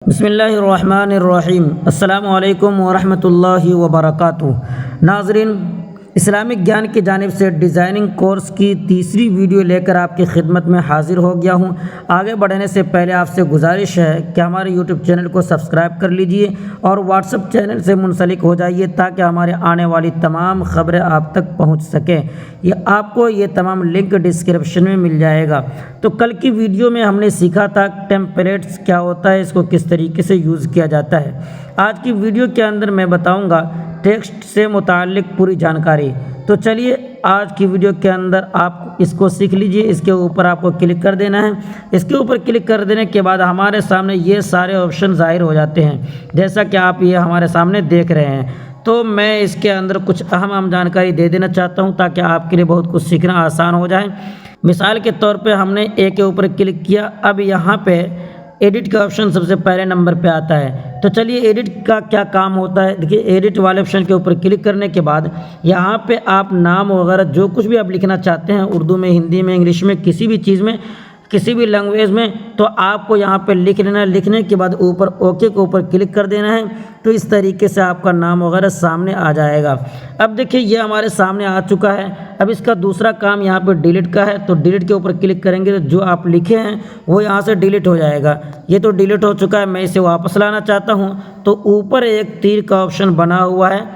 बिस्मिल्लाहिर्रहमानिर्रहीम अस्सलामु अलैकुम वरहमतुल्लाहि वबरकातुहू। नाज़रीन, इस्लामिक ज्ञान की जानिब से डिज़ाइनिंग कोर्स की तीसरी वीडियो लेकर आपकी खिदमत में हाज़िर हो गया हूँ। आगे बढ़ने से पहले आपसे गुजारिश है कि हमारे यूट्यूब चैनल को सब्सक्राइब कर लीजिए और व्हाट्सएप चैनल से मुंसलिक हो जाइए ताकि हमारे आने वाली तमाम ख़बरें आप तक पहुँच सकें। ये तमाम लिंक डिस्क्रिप्शन में मिल जाएगा। तो कल की वीडियो में हमने सीखा था टेम्पलेट्स क्या होता है, इसको किस तरीके से यूज़ किया जाता है। आज की वीडियो के अंदर मैं बताऊंगा टेक्स्ट से मुताल्लिक पूरी जानकारी। तो चलिए आज की वीडियो के अंदर आप इसको सीख लीजिए। इसके ऊपर आपको क्लिक कर देना है। इसके ऊपर क्लिक कर देने के बाद हमारे सामने ये सारे ऑप्शन ज़ाहिर हो जाते हैं, जैसा कि आप ये हमारे सामने देख रहे हैं। तो मैं इसके अंदर कुछ अहम जानकारी दे देना चाहता हूँ ताकि आपके लिए बहुत कुछ सीखना आसान हो जाए। मिसाल के तौर पे हमने ए के ऊपर क्लिक किया। अब यहाँ पे एडिट का ऑप्शन सबसे पहले नंबर पे आता है। तो चलिए एडिट का क्या काम होता है। देखिए, एडिट वाले ऑप्शन के ऊपर क्लिक करने के बाद यहाँ पे आप नाम वगैरह जो कुछ भी आप लिखना चाहते हैं, उर्दू में, हिंदी में, इंग्लिश में, किसी भी चीज़ में, किसी भी लैंग्वेज में, तो आपको यहाँ पे लिख लेना है। लिखने के बाद ऊपर ओके के ऊपर क्लिक कर देना है। तो इस तरीके से आपका नाम वगैरह सामने आ जाएगा। अब देखिए ये हमारे सामने आ चुका है। अब इसका दूसरा काम यहाँ पे डिलीट का है। तो डिलीट के ऊपर क्लिक करेंगे तो जो आप लिखे हैं वो यहाँ से डिलीट हो जाएगा। ये तो डिलीट हो चुका है। मैं इसे वापस लाना चाहता हूँ तो ऊपर एक तीर का ऑप्शन बना हुआ है,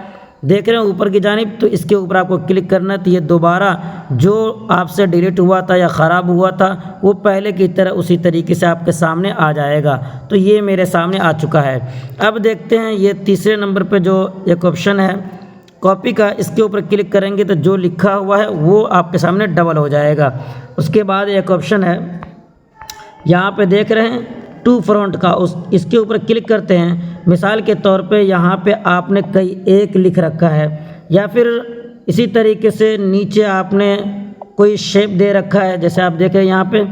देख रहे हैं ऊपर की जानिब। तो इसके ऊपर आपको क्लिक करना है। तो ये दोबारा जो आपसे डिलीट हुआ था या ख़राब हुआ था वो पहले की तरह उसी तरीके से आपके सामने आ जाएगा। तो ये मेरे सामने आ चुका है। अब देखते हैं ये तीसरे नंबर पे जो एक ऑप्शन है कॉपी का, इसके ऊपर क्लिक करेंगे तो जो लिखा हुआ है वो आपके सामने डबल हो जाएगा। उसके बाद एक ऑप्शन है यहाँ पे देख रहे हैं टू फ्रंट का, इसके ऊपर क्लिक करते हैं। मिसाल के तौर पे यहाँ पे आपने कई एक लिख रखा है या फिर इसी तरीके से नीचे आपने कोई शेप दे रखा है, जैसे आप देख रहे हैं यहाँ पे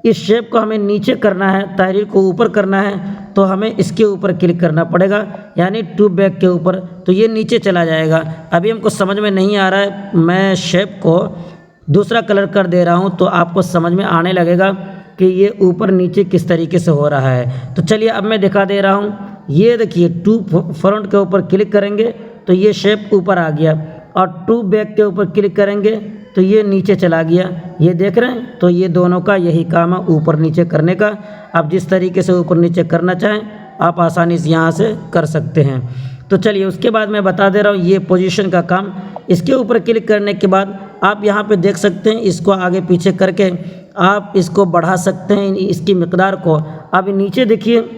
इस शेप को हमें नीचे करना है, तहरीर को ऊपर करना है। तो हमें इसके ऊपर क्लिक करना पड़ेगा, यानी टू बैक के ऊपर। तो ये नीचे चला जाएगा। अभी हमको समझ में नहीं आ रहा है, मैं शेप को दूसरा कलर कर दे रहा हूँ तो आपको समझ में आने लगेगा कि ये ऊपर नीचे किस तरीके से हो रहा है। तो चलिए अब मैं दिखा दे रहा हूँ। ये देखिए टू फ्रंट के ऊपर क्लिक करेंगे तो ये शेप ऊपर आ गया और टू बैक के ऊपर क्लिक करेंगे तो ये नीचे चला गया। ये देख रहे हैं। तो ये दोनों का यही काम है, ऊपर नीचे करने का। आप जिस तरीके से ऊपर नीचे करना चाहें आप आसानी से यहाँ से कर सकते हैं। तो चलिए उसके बाद मैं बता दे रहा हूँ ये पोजीशन का काम। इसके ऊपर क्लिक करने के बाद आप यहाँ पे देख सकते हैं, इसको आगे पीछे करके आप इसको बढ़ा सकते हैं इसकी मिकदार को। अब नीचे देखिए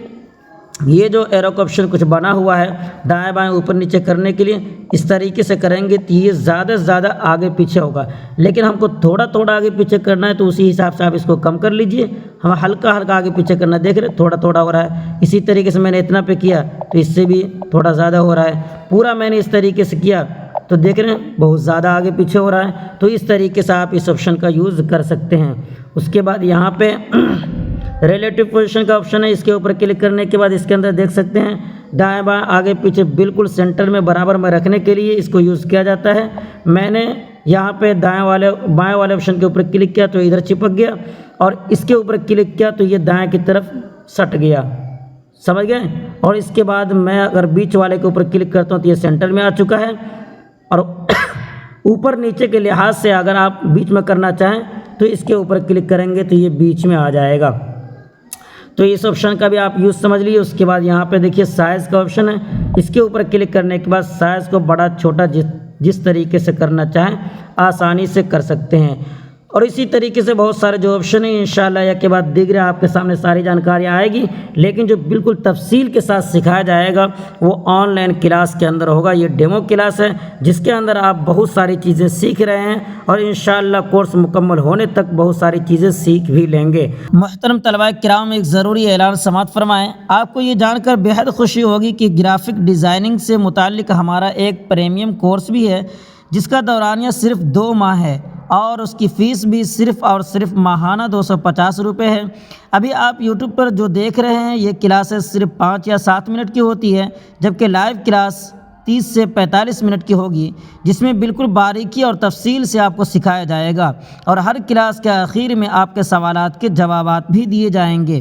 ये जो एरो का ऑप्शन कुछ बना हुआ है दाएं बाएं ऊपर नीचे करने के लिए, इस तरीके से करेंगे तो ये ज़्यादा से ज़्यादा आगे पीछे होगा। लेकिन हमको थोड़ा थोड़ा आगे पीछे करना है तो उसी हिसाब से आप इसको कम कर लीजिए। हम हल्का हल्का आगे पीछे करना, देख रहे थोड़ा थोड़ा हो रहा है। इसी तरीके से मैंने इतना पे किया तो इससे भी थोड़ा ज़्यादा हो रहा है। पूरा मैंने इस तरीके से किया तो देख रहे हैं बहुत ज़्यादा आगे पीछे हो रहा है। तो इस तरीके से आप इस ऑप्शन का यूज़ कर सकते हैं। उसके बाद यहाँ पे रिलेटिव पोजीशन का ऑप्शन है, इसके ऊपर क्लिक करने के बाद इसके अंदर देख सकते हैं दाएं बाएं आगे पीछे बिल्कुल सेंटर में बराबर में रखने के लिए इसको यूज़ किया जाता है। मैंने यहाँ पे बाएं वाले ऑप्शन के ऊपर क्लिक किया तो इधर चिपक गया और इसके ऊपर क्लिक किया तो ये दाएँ की तरफ सट गया, समझ गए। और इसके बाद मैं अगर बीच वाले के ऊपर क्लिक करता हूँ तो ये सेंटर में आ चुका है। और ऊपर नीचे के लिहाज से अगर आप बीच में करना चाहें तो इसके ऊपर क्लिक करेंगे तो ये बीच में आ जाएगा। तो इस ऑप्शन का भी आप यूज़ समझ लीजिए। उसके बाद यहाँ पे देखिए साइज़ का ऑप्शन है, इसके ऊपर क्लिक करने के बाद साइज़ को बड़ा छोटा जिस तरीके से करना चाहें आसानी से कर सकते हैं। और इसी तरीके से बहुत सारे जो ऑप्शन हैं इंशाल्लाह या के बाद दिख रहा आपके सामने सारी जानकारी आएगी। लेकिन जो बिल्कुल तफसील के साथ सिखाया जाएगा वो ऑनलाइन क्लास के अंदर होगा। ये डेमो क्लास है जिसके अंदर आप बहुत सारी चीज़ें सीख रहे हैं और इंशाल्लाह कोर्स मुकम्मल होने तक बहुत सारी चीज़ें सीख भी लेंगे। मोहतरम तलबाए किराम, एक ज़रूरी ऐलान समाअत फरमाएँ। आपको ये जानकर बेहद खुशी होगी कि ग्राफिक डिज़ाइनिंग से मुताल्लिक हमारा एक प्रीमियम कोर्स भी है जिसका दौरानिया सिर्फ 2 माह है और उसकी फ़ीस भी सिर्फ़ और सिर्फ माहाना 250 रुपये है। अभी आप YouTube पर जो देख रहे हैं ये क्लासेस सिर्फ 5 या 7 मिनट की होती है, जबकि लाइव क्लास 30 से 45 मिनट की होगी, जिसमें बिल्कुल बारीकी और तफसील से आपको सिखाया जाएगा और हर क्लास के आखिर में आपके सवालात के जवाबात भी दिए जाएंगे।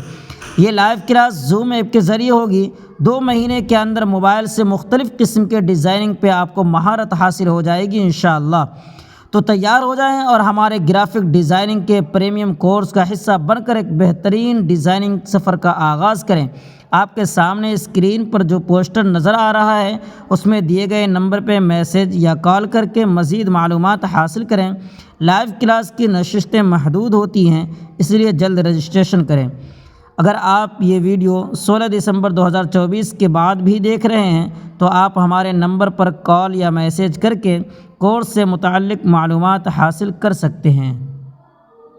ये लाइव क्लास जूम ऐप के ज़रिए होगी। 2 महीने के अंदर मोबाइल से मुख्तलिफ़ किस्म के डिज़ाइनिंग पे आपको महारत हासिल हो जाएगी इंशाअल्लाह। तो तैयार हो जाएं और हमारे ग्राफिक डिज़ाइनिंग के प्रीमियम कोर्स का हिस्सा बनकर एक बेहतरीन डिज़ाइनिंग सफ़र का आगाज़ करें। आपके सामने स्क्रीन पर जो पोस्टर नज़र आ रहा है उसमें दिए गए नंबर पे मैसेज या कॉल करके मज़ीद मालूमात हासिल करें। लाइव क्लास की नशिस्तें महदूद होती हैं, इसलिए जल्द रजिस्ट्रेशन करें। अगर आप ये वीडियो 16 दिसंबर 2024 के बाद भी देख रहे हैं तो आप हमारे नंबर पर कॉल या मैसेज करके कोर्स से मुताल्लिक़ मालूमात हासिल कर सकते हैं।